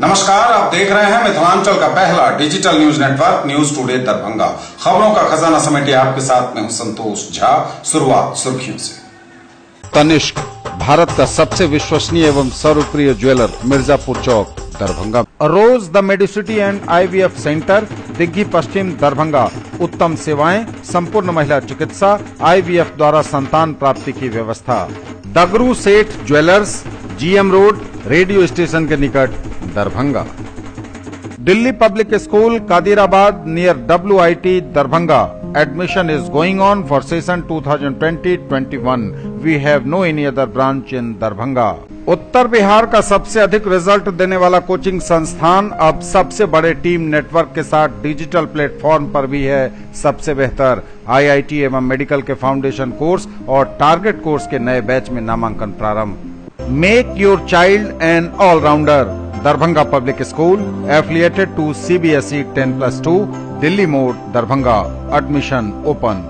नमस्कार, आप देख रहे हैं मिथिलांचल का पहला digital news network news today Darbhanga. खबरों का खजाना समेटे आपके साथ में हूं संतोष झा। शुरुआत सुर्खियों से। तनिष्क, भारत का सबसे विश्वसनीय एवं सर्वप्रिय jeweller, Mirzapur Chowk, Darbhanga. Rose the medicity and IVF centre, Digghi Pashchim, Darbhanga. उत्तम सेवाएं, संपूर्ण महिला चिकित्सा, IVF द्वारा संतान प्राप्ति की व्यवस्था। Dagru Seth jewellers, GM road, radio station के निकट, Darbhanga. Delhi public school, Kadirabad, near WIT, Darbhanga. Admission is going on for session 2020-21. We have no any other branch in Darbhanga. उत्तर बिहार का सबसे अधिक रिजल्ट देने वाला कोचिंग संस्थान अब सबसे बड़े टीम नेटवर्क के साथ डिजिटल प्लेटफॉर्म पर भी है सबसे बेहतर। IIT एवं मेडिकल के फाउंडेशन कोर्स और टारगेट कोर्स के नए बैच में नामांकन प्रारंभ। Make your child an allrounder, Darbhanga public school, affiliated to CBSE 10+2, Delhi मोड़, दरभंगा। Admission open.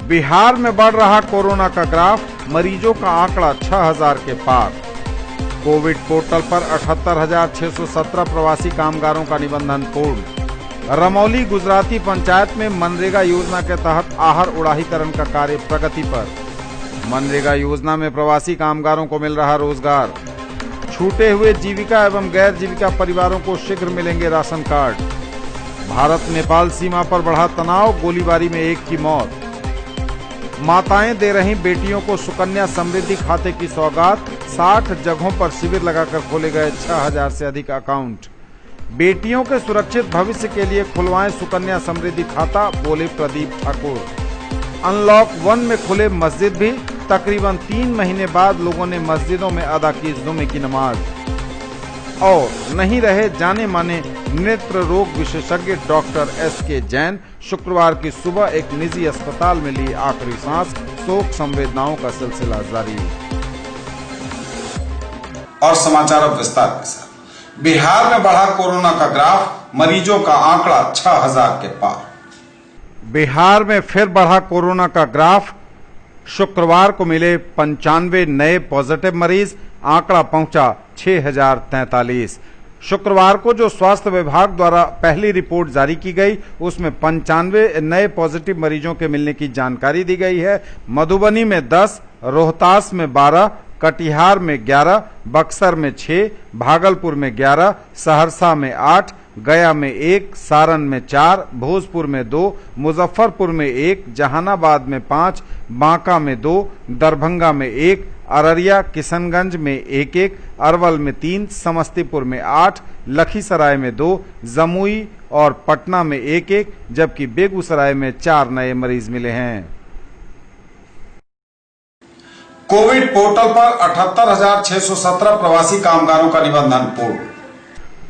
बिहार में बढ़ रहा कोरोना का ग्राफ, मरीजों का आंकड़ा 6000 के पार। कोविड पोर्टल पर 78,617 प्रवासी कामगारों का निबंधन पूर्ण। रमौली गुजराती पंचायत में मनरेगा योजना के तहत आहर उड़ाहीकरण का कार्य प्रगति पर। मनरेगा योजना में प्रवासी कामगारों को मिल रहा रोजगार। छूटे हुए जीविका एवं गैर जीविका परिवारों को शीघ्र मिलेंगे राशन कार्ड। भारत नेपाल सीमा पर बढ़ा तनाव, गोलीबारी में एक की मौत। माताएं दे रही बेटियों को सुकन्या समृद्धि खाते की सौगात। 60 जगहों पर शिविर लगाकर खोले गए 6000 से अधिक अकाउंट। बेटियों के सुरक्षित भविष्य के लिए खुलवाएं सुकन्या समृद्धि खाता, बोले प्रदीप ठाकुर। अनलॉक 1 में खुले मस्जिद भी, तकरीबन 3 महीने बाद लोगों ने मस्जिदों में अदा की जुमे की नमाज। और नहीं रहे जाने माने नेत्र रोग विशेषज्ञ डॉक्टर SK जैन। शुक्रवार की सुबह एक निजी अस्पताल में ली आखिरी सांस। शोक संवेदनाओं का सिलसिला जारी। और समाचार अब विस्तार के साथ। बिहार में बढ़ा कोरोना का ग्राफ, मरीजों का आंकड़ा 6000 के पार। बिहार में फिर बढ़ा कोरोना का ग्राफ। शुक्रवार को मिले 95 नए पॉजिटिव मरीज, आंकड़ा पहुंचा 6043। शुक्रवार को जो स्वास्थ्य विभाग द्वारा पहली रिपोर्ट जारी की गई, उसमें 95 नए पॉजिटिव मरीजों के मिलने की जानकारी दी गई है। मधुबनी में 10, रोहतास में 12, कटिहार में 11, बक्सर में 6, भागलपुर में 11, सहरसा में 8, गया में 1, सारण में 4, भोजपुर में 2, मुजफ्फरपुर में 1, जहानाबाद में 5, बांका में 2, दरभंगा में 1, अररिया किशनगंज में 1-1, अरवल में 3, समस्तीपुर में 8, लखीसराय में 2, जमुई और पटना में 1-1, जबकि बेगूसराय में 4 नए मरीज मिले हैं। कोविड पोर्टल पर 78,617 प्रवासी कामगारों का निबंधन पूर्ण।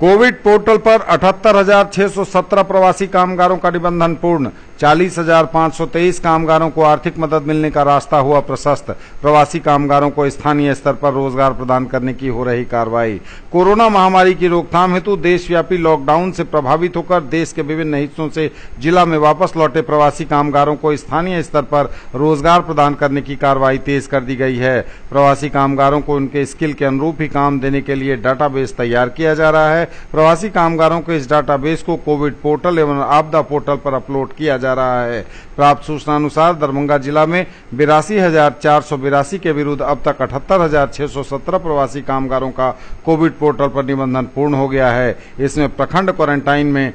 कोविड पोर्टल पर 78,617 प्रवासी कामगारों का निबंधन पूर्ण। 40,523 कामगारों को आर्थिक मदद मिलने का रास्ता हुआ प्रशस्त। प्रवासी कामगारों को स्थानीय स्तर पर रोजगार प्रदान करने की हो रही कार्रवाई। कोरोना महामारी की रोकथाम हेतु देशव्यापी लॉकडाउन से प्रभावित होकर देश के विभिन्न हिस्सों से जिला में वापस लौटे प्रवासी कामगारों को स्थानीय स्तर पर रोजगार प्रदान करने की कार्रवाई तेज कर दी गई है। प्रवासी कामगारों को उनके स्किल के अनुरूप ही काम देने के लिए डाटाबेस तैयार किया जा रहा है। प्रवासी कामगारों के इस डाटाबेस को कोविड पोर्टल एवं आपदा पोर्टल पर अपलोड किया जा रहा है। प्राप्त सूचना अनुसार दरभंगा जिला में 82,482 के विरुद्ध अब तक 78,617 प्रवासी कामगारों का कोविड पोर्टल पर निबंधन पूर्ण हो गया है। इसमें प्रखंड क्वारंटाइन में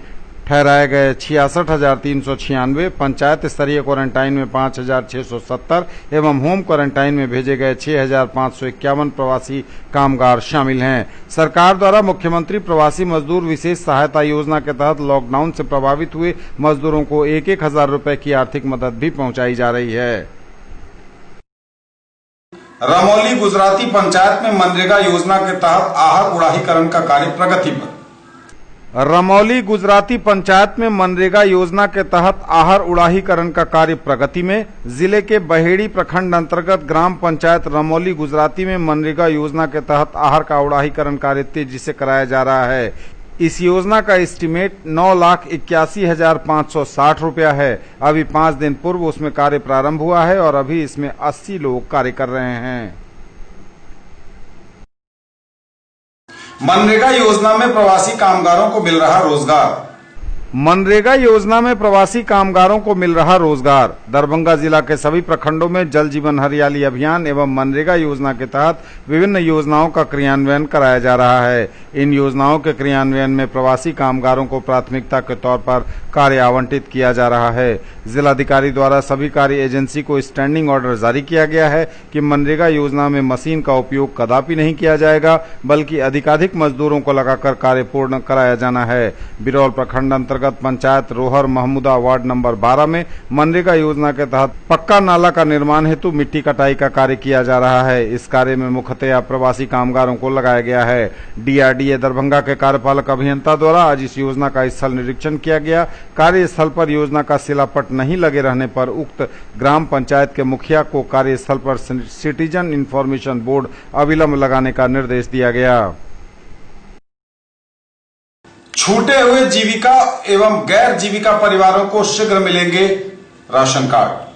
ठहराए गए 66,396, पंचायत स्तरीय क्वारंटाइन में 5,670 एवं होम क्वारंटाइन में भेजे गए 6,551 प्रवासी कामगार शामिल हैं। सरकार द्वारा मुख्यमंत्री प्रवासी मजदूर विशेष सहायता योजना के तहत लॉकडाउन से प्रभावित हुए मजदूरों को 1,000 रुपए की आर्थिक मदद भी पहुंचाई जा रही है। रमौली गुजराती पंचायत में मनरेगा योजना के तहत आहर उड़ाहीकरण का कार्य प्रगति पर। रमौली गुजराती पंचायत में मनरेगा योजना के तहत आहर उड़ाहीकरण का कार्य प्रगति में। जिले के बहेड़ी प्रखंड अंतर्गत ग्राम पंचायत रमौली गुजराती में मनरेगा योजना के तहत आहर का उड़ाहीकरण कार्य तेजी से कराया जा रहा है। इस योजना का एस्टीमेट 9,81,560 रुपया है। अभी 5 दिन पूर्व उसमें कार्य प्रारंभ हुआ है और अभी इसमें 80 लोग कार्य कर रहे हैं। मनरेगा योजना में प्रवासी कामगारों को मिल रहा रोजगार। मनरेगा योजना में प्रवासी कामगारों को मिल रहा रोजगार। दरभंगा जिला के सभी प्रखंडों में जल जीवन हरियाली अभियान एवं मनरेगा योजना के तहत विभिन्न योजनाओं का क्रियान्वयन कराया जा रहा है। इन योजनाओं के क्रियान्वयन में प्रवासी कामगारों को प्राथमिकता के तौर पर कार्य आवंटित किया जा रहा है। जिलाधिकारी द्वारा सभी कार्य एजेंसी को स्टैंडिंग ऑर्डर जारी किया गया है कि मनरेगा योजना में मशीन का उपयोग कदापि नहीं किया जाएगा, बल्कि अधिकाधिक मजदूरों को लगाकर कार्य पूर्ण कराया जाना है। बिरौल प्रखंड अंतर्गत पंचायत रोहर महमूदा वार्ड नंबर 12 में मनरेगा योजना के तहत पक्का नाला का निर्माण हेतु मिट्टी कटाई का कार्य किया जा रहा है। इस कार्य में मुख्यतः प्रवासी कामगारों को लगाया गया है। डीआरडीए दरभंगा के कार्यपालक अभियंता द्वारा आज इस योजना का स्थल निरीक्षण किया गया। कार्यस्थल पर योजना का शिलापट नहीं लगे रहने पर उक्त ग्राम पंचायत के मुखिया को कार्यस्थल पर सिटीजन इंफॉर्मेशन बोर्ड अविलंब लगाने का निर्देश दिया गया। छूटे हुए जीविका एवं गैर जीविका परिवारों को शीघ्र मिलेंगे राशन कार्ड।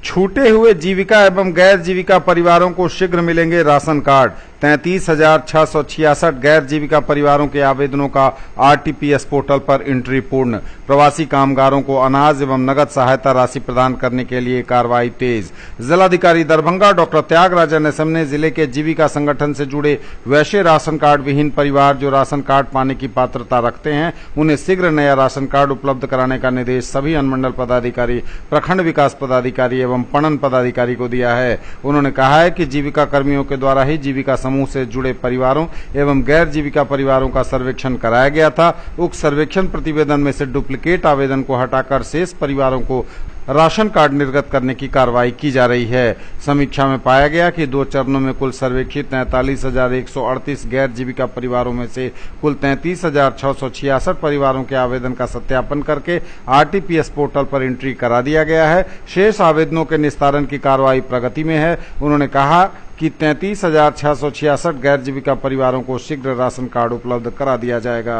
छूटे हुए जीविका एवं गैर जीविका परिवारों को शीघ्र मिलेंगे राशन कार्ड। 33,666 गैर जीविका परिवारों के आवेदनों का आरटीपीएस पोर्टल पर एंट्री पूर्ण। प्रवासी कामगारों को अनाज एवं नगद सहायता राशि प्रदान करने के लिए कार्रवाई तेज। जिलाधिकारी दरभंगा डॉक्टर त्यागराजन एसएम ने जिले के जीविका संगठन से जुड़े वैसे राशन कार्ड विहीन परिवार जो राशन कार्ड पाने की पात्रता रखते हैं, उन्हें शीघ्र नया राशन कार्ड उपलब्ध कराने का निर्देश सभी अनुमंडल पदाधिकारी, प्रखंड विकास पदाधिकारी एवं पणन पदाधिकारी को दिया है। उन्होंने कहा है कि जीविका कर्मियों के द्वारा ही जीविका समूह से जुड़े परिवारों एवं गैर जीविका परिवारों का सर्वेक्षण कराया गया था। उक्त सर्वेक्षण प्रतिवेदन में से डुप्लीकेट आवेदन को हटाकर शेष परिवारों को राशन कार्ड निर्गत करने की कार्रवाई की जा रही है। समीक्षा में पाया गया कि 2 चरणों में कुल सर्वेक्षित 43,138 गैर जीविका परिवारों में से कुल 33,666 परिवारों के आवेदन का सत्यापन करके आरटीपीएस पोर्टल पर एंट्री करा दिया गया है। शेष आवेदनों के निस्तारण की कार्रवाई प्रगति में है। उन्होंने कहा कि 33,666 गैर जीविका परिवारों को शीघ्र राशन कार्ड उपलब्ध करा दिया जाएगा।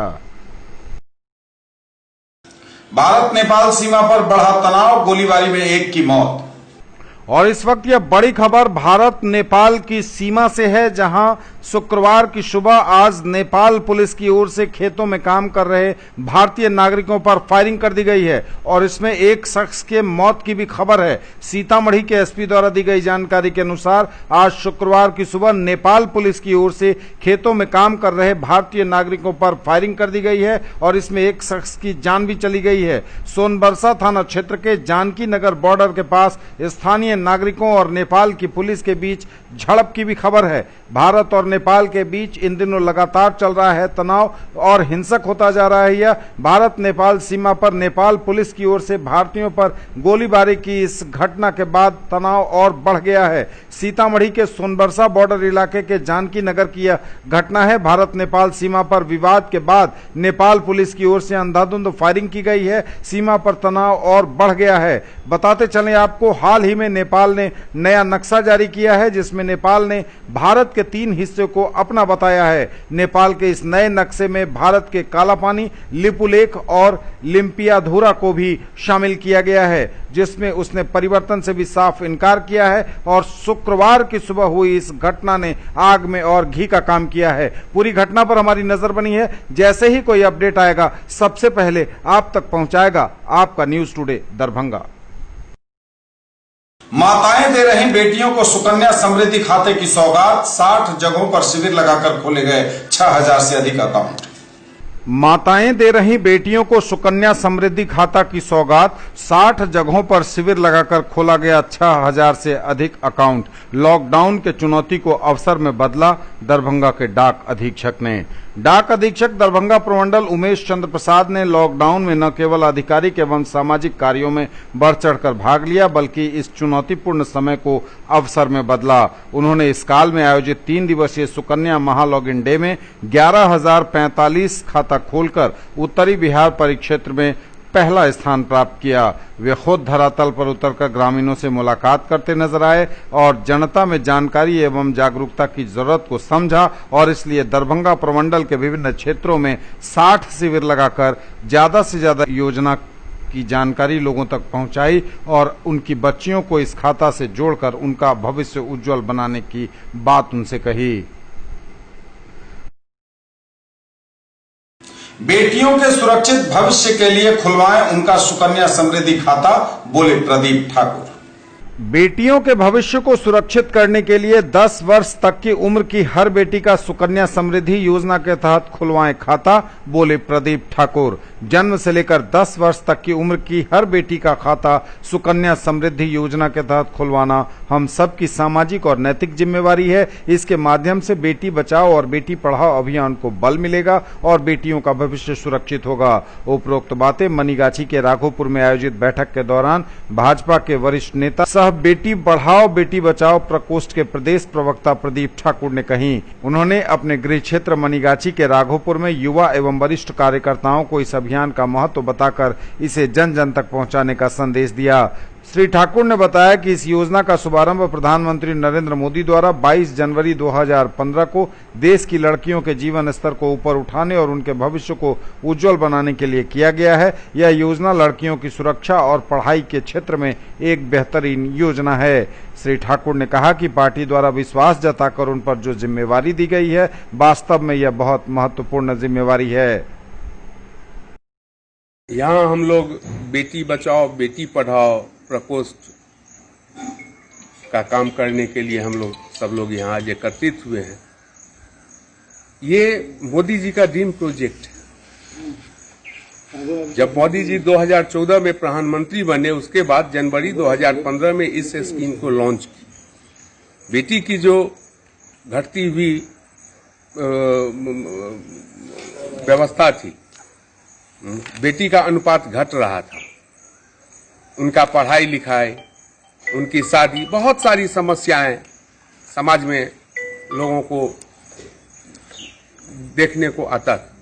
भारत नेपाल सीमा पर बढ़ा तनाव, गोलीबारी में एक की मौत। और इस वक्त यह बड़ी खबर भारत नेपाल की सीमा से है, जहां शुक्रवार की सुबह आज नेपाल पुलिस की ओर से खेतों में काम कर रहे भारतीय नागरिकों पर फायरिंग कर दी गई है और इसमें एक शख्स के मौत की भी खबर है। सीतामढ़ी के एसपी द्वारा दी गई जानकारी के अनुसार आज शुक्रवार की सुबह नेपाल पुलिस की ओर से खेतों में काम कर रहे भारतीय नागरिकों पर फायरिंग कर दी गई है और इसमें एक शख्स की जान भी चली गई है। सोनबरसा थाना क्षेत्र के जानकी नगर बॉर्डर के पास स्थानीय नागरिकों और नेपाल की पुलिस के बीच झड़प की भी खबर है। भारत और नेपाल के बीच इन दिनों लगातार चल रहा है तनाव और हिंसक होता जा रहा है। यह भारत नेपाल सीमा पर नेपाल पुलिस की ओर से भारतीयों पर गोलीबारी की इस घटना के बाद तनाव और बढ़ गया है। सीतामढ़ी के सोनबरसा बॉर्डर इलाके के जानकी नगर की यह घटना है। भारत नेपाल सीमा पर विवाद के बाद नेपाल पुलिस की ओर से अंधाधुंध फायरिंग की गई है। सीमा पर तनाव और बढ़ गया है। बताते चलें आपको, हाल ही में नेपाल ने नया नक्शा जारी किया है जिसमें नेपाल ने भारत के 3 हिस्से को अपना बताया है। नेपाल के इस नए नक्शे में भारत के कालापानी, लिपुलेख और लिम्पियाधुरा को भी शामिल किया गया है, जिसमें उसने परिवर्तन से भी साफ इनकार किया है और शुक्रवार की सुबह हुई इस घटना ने आग में और घी का काम किया है। पूरी घटना पर हमारी नजर बनी है। जैसे ही कोई अपडेट आएगा सबसे पहले आप तक पहुंचाएगा आपका न्यूज टुडे दरभंगा। माताएं दे रही बेटियों को सुकन्या समृद्धि खाते की सौगात, 60 जगहों पर शिविर लगाकर खोले गए 6,000 से अधिक अकाउंट। माताएं दे रही बेटियों को सुकन्या समृद्धि खाता की सौगात, 60 जगहों पर शिविर लगाकर खोला गया 6,000 से अधिक अकाउंट। लॉकडाउन के चुनौती को अवसर में बदला, दरभंगा के डाक अधीक्षक ने। डाक अधीक्षक दरभंगा प्रमंडल उमेश चंद्र प्रसाद ने लॉकडाउन में न केवल आधिकारिक एवं सामाजिक कार्यों में बढ़ चढ़कर भाग लिया, बल्कि इस चुनौतीपूर्ण समय को अवसर में बदला। उन्होंने इस काल में आयोजित 3 दिवसीय सुकन्या महालॉगिन डे में 11,045 खाता खोलकर उत्तरी बिहार परिक्षेत्र में पहला स्थान प्राप्त किया। वे खुद धरातल पर उतरकर ग्रामीणों से मुलाकात करते नजर आए और जनता में जानकारी एवं जागरूकता की जरूरत को समझा और इसलिए दरभंगा प्रमंडल के विभिन्न क्षेत्रों में 60 शिविर लगाकर ज्यादा से ज्यादा योजना की जानकारी लोगों तक पहुंचाई और उनकी बच्चियों को इस खाता से जोड़कर उनका भविष्य उज्जवल बनाने की बात उनसे कही। बेटियों के सुरक्षित भविष्य के लिए खुलवाएं उनका सुकन्या समृद्धि खाता, बोले प्रदीप ठाकुर। बेटियों के भविष्य को सुरक्षित करने के लिए 10 वर्ष तक की उम्र की हर बेटी का सुकन्या समृद्धि योजना के तहत खुलवाएं खाता, बोले प्रदीप ठाकुर। जन्म से लेकर 10 वर्ष तक की उम्र की हर बेटी का खाता सुकन्या समृद्धि योजना के तहत खुलवाना हम सबकी सामाजिक और नैतिक जिम्मेवारी है। इसके माध्यम से बेटी बचाओ और बेटी पढ़ाओ अभियान को बल मिलेगा और बेटियों का भविष्य सुरक्षित होगा। उपरोक्त बातें मनीगाछी के राघोपुर में आयोजित बैठक के दौरान भाजपा के वरिष्ठ नेता सह बेटी पढ़ाओ बेटी बचाओ प्रकोष्ठ के प्रदेश प्रवक्ता प्रदीप ठाकुर ने कही। उन्होंने अपने गृह क्षेत्र मनीगाछी के राघोपुर में युवा एवं वरिष्ठ कार्यकर्ताओं को इस अभियान का महत्व बताकर इसे जन जन तक पहुंचाने का संदेश दिया। श्री ठाकुर ने बताया कि इस योजना का शुभारंभ प्रधानमंत्री नरेंद्र मोदी द्वारा 22 जनवरी 2015 को देश की लड़कियों के जीवन स्तर को ऊपर उठाने और उनके भविष्य को उज्जवल बनाने के लिए किया गया है। यह योजना लड़कियों की सुरक्षा और पढ़ाई के क्षेत्र में एक बेहतरीन योजना है। श्री ठाकुर ने कहा कि पार्टी द्वारा विश्वास जताकर उन पर जो जिम्मेवारी दी गई है, वास्तव में यह बहुत महत्वपूर्ण जिम्मेवारी है। यहाँ हम लोग बेटी बचाओ बेटी पढ़ाओ प्रकोष्ठ का काम करने के लिए हम लोग सब लोग यहाँ आज एकत्रित हुए हैं। ये मोदी जी का ड्रीम प्रोजेक्ट है। जब मोदी जी 2014 में प्रधानमंत्री बने, उसके बाद जनवरी 2015 में इस स्कीम को लॉन्च की। बेटी की जो घटती हुई व्यवस्था थी, बेटी का अनुपात घट रहा था, उनका पढ़ाई लिखाई, उनकी शादी, बहुत सारी समस्याएं समाज में लोगों को देखने को आता था।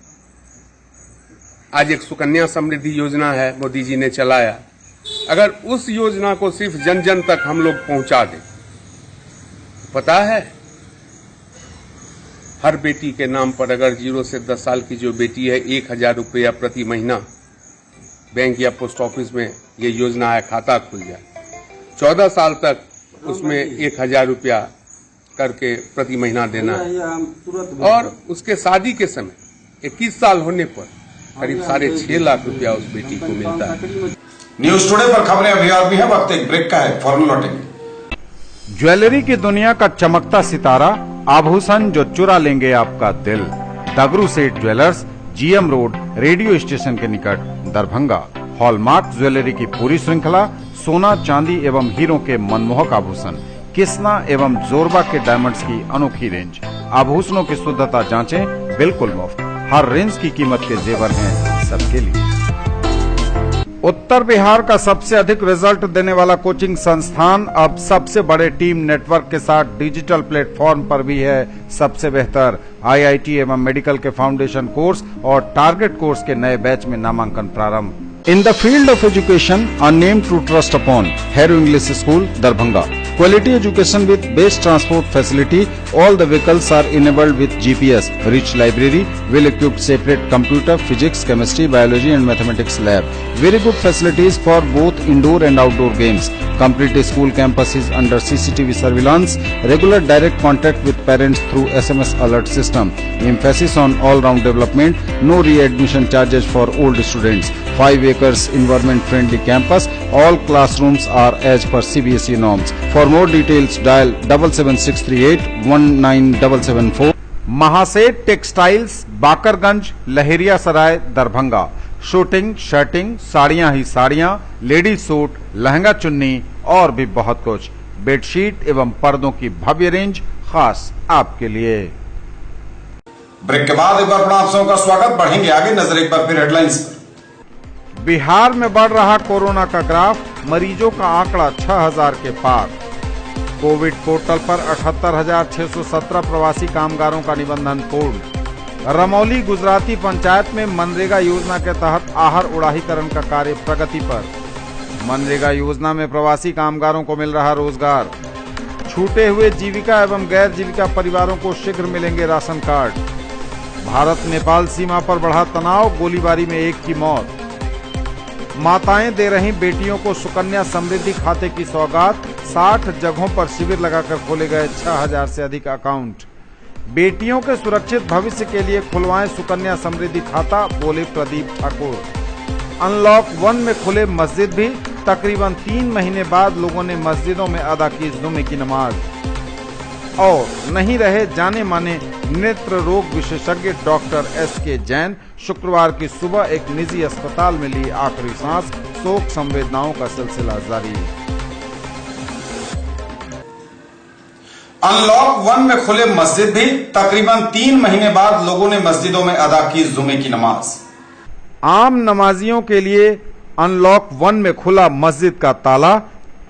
आज एक सुकन्या समृद्धि योजना है, मोदी जी ने चलाया। अगर उस योजना को सिर्फ जन जन तक हम लोग पहुंचा दें, पता है हर बेटी के नाम पर अगर 0 से 10 साल की जो बेटी है 1000 रुपया प्रति महीना बैंक या पोस्ट ऑफिस में ये योजना है, खाता खुल जाए। 14 साल तक उसमें 1000 रुपया करके प्रति महीना देना है और उसके शादी के समय 21 साल होने पर करीब 6.5 लाख रुपया उस बेटी को मिलता है। न्यूज टुडे पर खबरें अभी और भी है, वक्त एक ब्रेक का है, फौरन लौटेंगे। ज्वेलरी की दुनिया का चमकता सितारा, आभूषण जो चुरा लेंगे आपका दिल। दगरू Seth jewellers, GM road, radio station के निकट, दरभंगा। हॉलमार्क ज्वेलरी की पूरी श्रृंखला, सोना चांदी एवं हीरों के मनमोहक आभूषण, किस्ना एवं जोरबा के डायमंड्स की अनोखी रेंज। आभूषणों की शुद्धता जांचें, बिल्कुल मुफ्त। हर रेंज की कीमत के जेवर हैं सबके लिए। उत्तर बिहार का सबसे अधिक रिजल्ट देने वाला कोचिंग संस्थान अब सबसे बड़े टीम नेटवर्क के साथ डिजिटल प्लेटफॉर्म पर भी है सबसे बेहतर। आईआईटी एवं मेडिकल के फाउंडेशन कोर्स और टारगेट कोर्स के नए बैच में नामांकन प्रारंभ। In the field of education, a name to trust upon, Hero English School, Darbhanga. Quality education with best transport facility. All the vehicles are enabled with GPS. Rich library, well-equipped separate computer, physics, chemistry, biology and mathematics lab. Very good facilities for both indoor and outdoor games. Complete school campus is under CCTV surveillance. Regular direct contact with parents through SMS alert system. Emphasis on all-round development. No re-admission charges for old students. 5 acres environment friendly campus. All classrooms are as per CBSE norms. For more details dial 77638 19774। Mahaseth textiles, Bakarganj, Laheria Sarai, Darbhanga. Suiting, shirting, साड़ियां ही साड़ियां, ladies suit, lehenga चुन्नी और भी बहुत कुछ। Bedsheet एवं पर्दों की भव्य रेंज खास आपके लिए। ब्रेक के बाद एक बार पुनः आप सबका स्वागत। बढ़ेंगे आगे, नजर एक बार फिर हेडलाइंस पर। बिहार में बढ़ रहा कोरोना का ग्राफ, मरीजों का आंकड़ा 6000 के पार। कोविड पोर्टल पर 78,617 प्रवासी कामगारों का निबंधन पूर्ण। रमौली गुजराती पंचायत में मनरेगा योजना के तहत आहर उड़ाहीकरण का कार्य प्रगति पर। मनरेगा योजना में प्रवासी कामगारों को मिल रहा रोजगार। छूटे हुए जीविका एवं गैर जीविका परिवारों को शीघ्र मिलेंगे राशन कार्ड। भारत नेपाल सीमा पर बढ़ा तनाव, गोलीबारी में एक की मौत। माताएं दे रही बेटियों को सुकन्या समृद्धि खाते की सौगात। 60 जगहों पर शिविर लगाकर खोले गए 6000 से अधिक अकाउंट। बेटियों के सुरक्षित भविष्य के लिए खुलवाएं सुकन्या समृद्धि खाता, बोले प्रदीप ठाकुर। अनलॉक 1 में खुले मस्जिद भी, तकरीबन 3 महीने बाद लोगों ने मस्जिदों में अदा की जुमे की नमाज। और नहीं रहे जाने माने नेत्र रोग विशेषज्ञ डॉक्टर एसके जैन, शुक्रवार की सुबह एक निजी अस्पताल में ली आखिरी सांस, शोक संवेदनाओं का सिलसिला जारी। अनलॉक 1 में खुले मस्जिद भी, तकरीबन 3 महीने बाद लोगों ने मस्जिदों में अदा की जुमे की नमाज। आम नमाजियों के लिए अनलॉक 1 में खुला मस्जिद का ताला,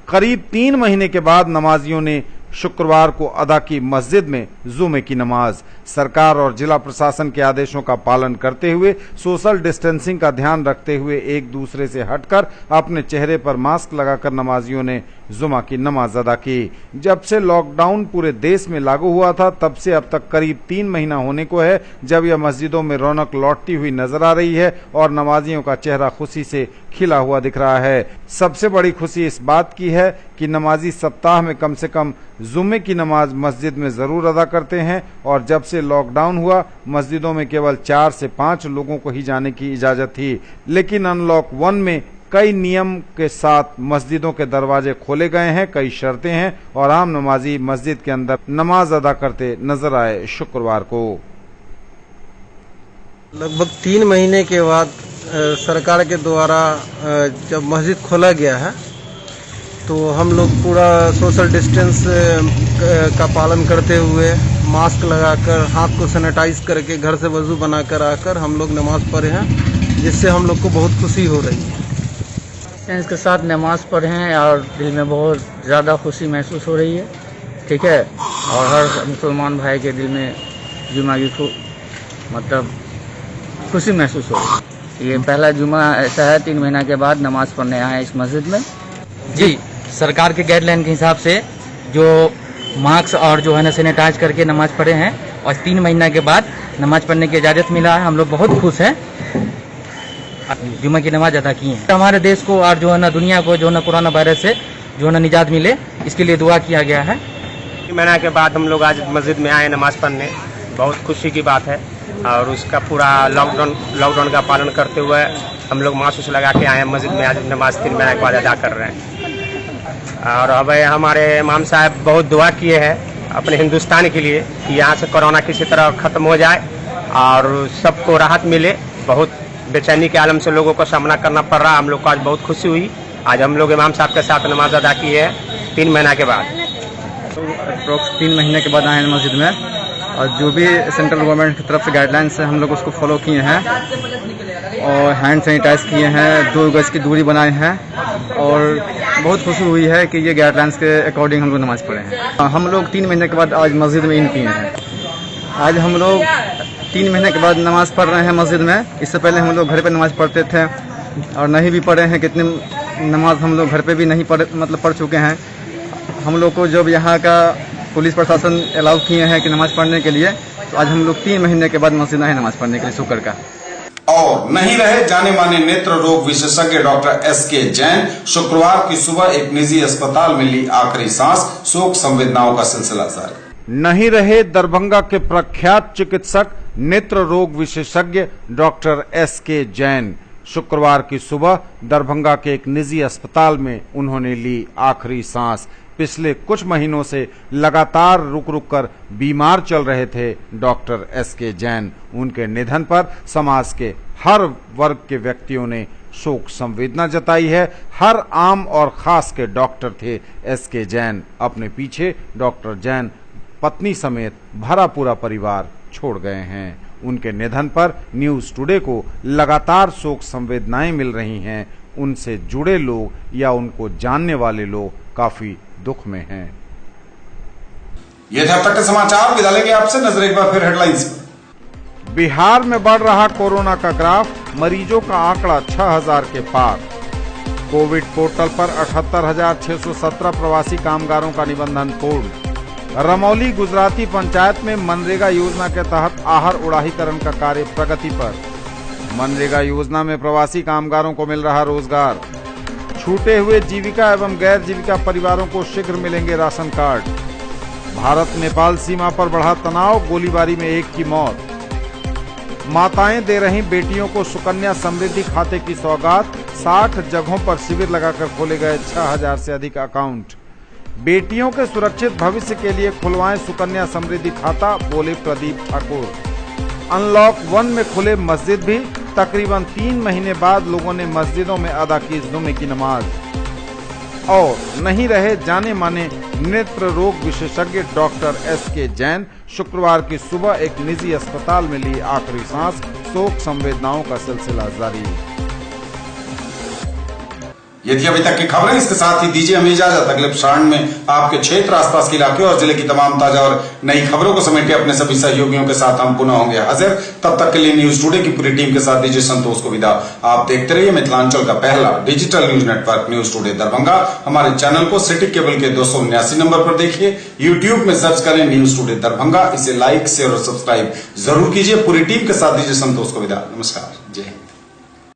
करीब 3 महीने के बाद नमाजियों ने शुक्रवार को अदा की मस्जिद में जुमे की नमाज। सरकार और जिला प्रशासन के आदेशों का पालन करते हुए, सोशल डिस्टेंसिंग का ध्यान रखते हुए एक दूसरे से हटकर अपने चेहरे पर मास्क लगाकर नमाजियों ने जुमा की नमाज अदा की। जब से लॉकडाउन पूरे देश में लागू हुआ था, तब से अब तक करीब 3 महीना होने को है जब यह मस्जिदों में रौनक लौटती हुई नजर आ रही है और नमाजियों का चेहरा खुशी से खिला हुआ दिख रहा है। सबसे बड़ी खुशी इस बात की है कि नमाजी सप्ताह में कम से कम जुमे की नमाज मस्जिद में जरूर अदा करते हैं और जब से लॉकडाउन हुआ, मस्जिदों में केवल 4 से 5 लोगों को ही जाने की इजाजत थी। लेकिन अनलॉक 1 में कई नियम के साथ मस्जिदों के दरवाजे खोले गए हैं, कई शर्तें हैं और आम नमाजी मस्जिद के अंदर नमाज अदा करते नजर आए। शुक्रवार को लगभग 3 महीने के बाद सरकार के द्वारा जब मस्जिद खोला गया है तो हम लोग पूरा सोशल डिस्टेंस का पालन करते हुए मास्क लगाकर, हाथ को सैनिटाइज करके घर से वजू बनाकर आकर हम लोग नमाज पढ़े हैं, जिससे हम लोग को बहुत खुशी हो रही है। इसके साथ नमाज पढ़े हैं और दिल में बहुत ज़्यादा खुशी महसूस हो रही है। ठीक है, और हर मुसलमान भाई के दिल में जुमा की मतलब खुशी महसूस हो रही है। ये पहला जुमा ऐसा है 3 महीना के बाद नमाज पढ़ने आए इस मस्जिद में। जी, सरकार के गाइडलाइन के हिसाब से जो मास्क और जो है ना सैनिटाइज करके नमाज पढ़े हैं और 3 महीना के बाद नमाज पढ़ने की इजाज़त मिला है। हम लोग बहुत खुश हैं, जुमा की नमाज अदा की है। हमारे देश को और जो है ना दुनिया को जो है ना कोरोना वायरस से जो है ना निजात मिले, इसके लिए दुआ किया गया है। 3 महीना के बाद हम लोग आज मस्जिद में आए नमाज पढ़ने, बहुत खुशी की बात है। और उसका पूरा लॉकडाउन का पालन करते हुए हम लोग मास्क लगा के आए हैं मस्जिद में, आज नमाज 3 महीने के बाद अदा कर रहे हैं। और अब हमारे इमाम साहब बहुत दुआ किए हैं अपने हिंदुस्तान के लिए कि यहाँ से कोरोना किसी तरह खत्म हो जाए और सबको राहत मिले। बहुत बेचैनी के आलम से लोगों को सामना करना पड़ रहा, हम लोग को आज बहुत खुशी हुई। आज हम लोग इमाम साहब के साथ नमाज अदा की है 3 महीना के बाद। अप्रोक्स 3 महीने के बाद आए हैं मस्जिद में और जो भी सेंट्रल गवर्नमेंट की तरफ से गाइडलाइंस है हम लोग उसको फॉलो किए हैं और हैंड सैनिटाइज किए हैं, 2 गज की दूरी बनाए हैं और बहुत खुशी हुई है कि ये गाइडलाइंस के अकॉर्डिंग हम लोग नमाज पढ़े हैं। हम लोग 3 महीने के बाद आज मस्जिद में इन किए हैं। आज हम लोग 3 महीने के बाद नमाज पढ़ रहे हैं मस्जिद में। इससे पहले हम लोग घर पे नमाज पढ़ते थे और नहीं भी पढ़े हैं, कितने नमाज हम लोग घर पे भी नहीं पढ़ चुके हैं। हम लोग को जब यहाँ का पुलिस प्रशासन अलाउ किए हैं कि नमाज पढ़ने के लिए, तो आज हम लोग 3 महीने के बाद मस्जिद आए नमाज पढ़ने के लिए, शुक्र का। और नहीं रहे जाने माने नेत्र रोग विशेषज्ञ डॉक्टर एसके जैन, शुक्रवार की सुबह एक निजी अस्पताल में ली आखिरी सांस, शोक संवेदनाओं का सिलसिला जारी। नहीं रहे दरभंगा के प्रख्यात चिकित्सक नेत्र रोग विशेषज्ञ डॉक्टर एसके जैन, शुक्रवार की सुबह दरभंगा के एक निजी अस्पताल में उन्होंने ली आखिरी सांस। पिछले कुछ महीनों से लगातार रुक रुक कर बीमार चल रहे थे डॉक्टर एसके जैन। उनके निधन पर समाज के हर वर्ग के व्यक्तियों ने शोक संवेदना जताई है। हर आम और खास के डॉक्टर थे एसके जैन। अपने पीछे डॉक्टर जैन पत्नी समेत भरा पूरा परिवार छोड़ गए हैं। उनके निधन पर न्यूज टुडे को लगातार शोक संवेदनाएं मिल रही हैं। उनसे जुड़े लोग या उनको जानने वाले लोग काफी दुख में हैं। ये थे अब तक के समाचार। विदा लेंगे आपसे, नजर एक बार फिर हेडलाइंस पर। बिहार में बढ़ रहा कोरोना का ग्राफ, मरीजों का आंकड़ा 6000 के पार। कोविड पोर्टल पर 78,617 प्रवासी कामगारों का निबंधन पूर्ण। रमौली गुजराती पंचायत में मनरेगा योजना के तहत आहर उड़ाहीकरण का कार्य प्रगति पर। मनरेगा योजना में प्रवासी कामगारों को मिल रहा रोजगार। छूटे हुए जीविका एवं गैर जीविका परिवारों को शीघ्र मिलेंगे राशन कार्ड। भारत नेपाल सीमा पर बढ़ा तनाव, गोलीबारी में एक की मौत। माताएं दे रही बेटियों को सुकन्या समृद्धि खाते की सौगात, 60 जगहों पर शिविर लगाकर खोले गए 6000 से अधिक अकाउंट। बेटियों के सुरक्षित भविष्य के लिए खुलवाएं सुकन्या समृद्धि खाता, बोले प्रदीप ठाकुर। अनलॉक 1 में खुले मस्जिद भी, तकरीबन 3 महीने बाद लोगों ने मस्जिदों में अदा की जुमे की नमाज। और नहीं रहे जाने माने नेत्र रोग विशेषज्ञ डॉक्टर एसके जैन, शुक्रवार की सुबह एक निजी अस्पताल में ली आखिरी सांस, शोक संवेदनाओं का सिलसिला जारी। ये थी अभी तक की खबरें। इसके साथ ही दीजिए हमें इजाजत। अगले प्रसारण में आपके क्षेत्र, आसपास के इलाके और जिले की तमाम ताजा और नई खबरों को समेटे अपने सभी सहयोगियों के साथ हम पुनः होंगे हाजिर। तब तक के लिए न्यूज टुडे की पूरी टीम के साथ दीजिए संतोष को विदा। आप देखते रहिए मिथिलांचल का पहला digital news network news today Darbhanga. हमारे चैनल को सिटी केबल के 279 नंबर पर देखिए। यूट्यूब में सर्च करें न्यूज टुडे दरभंगा। इसे लाइक, शेयर और सब्सक्राइब जरूर कीजिए। पूरी टीम के साथ दीजिए संतोष को विदा। नमस्कार, जय हिंद।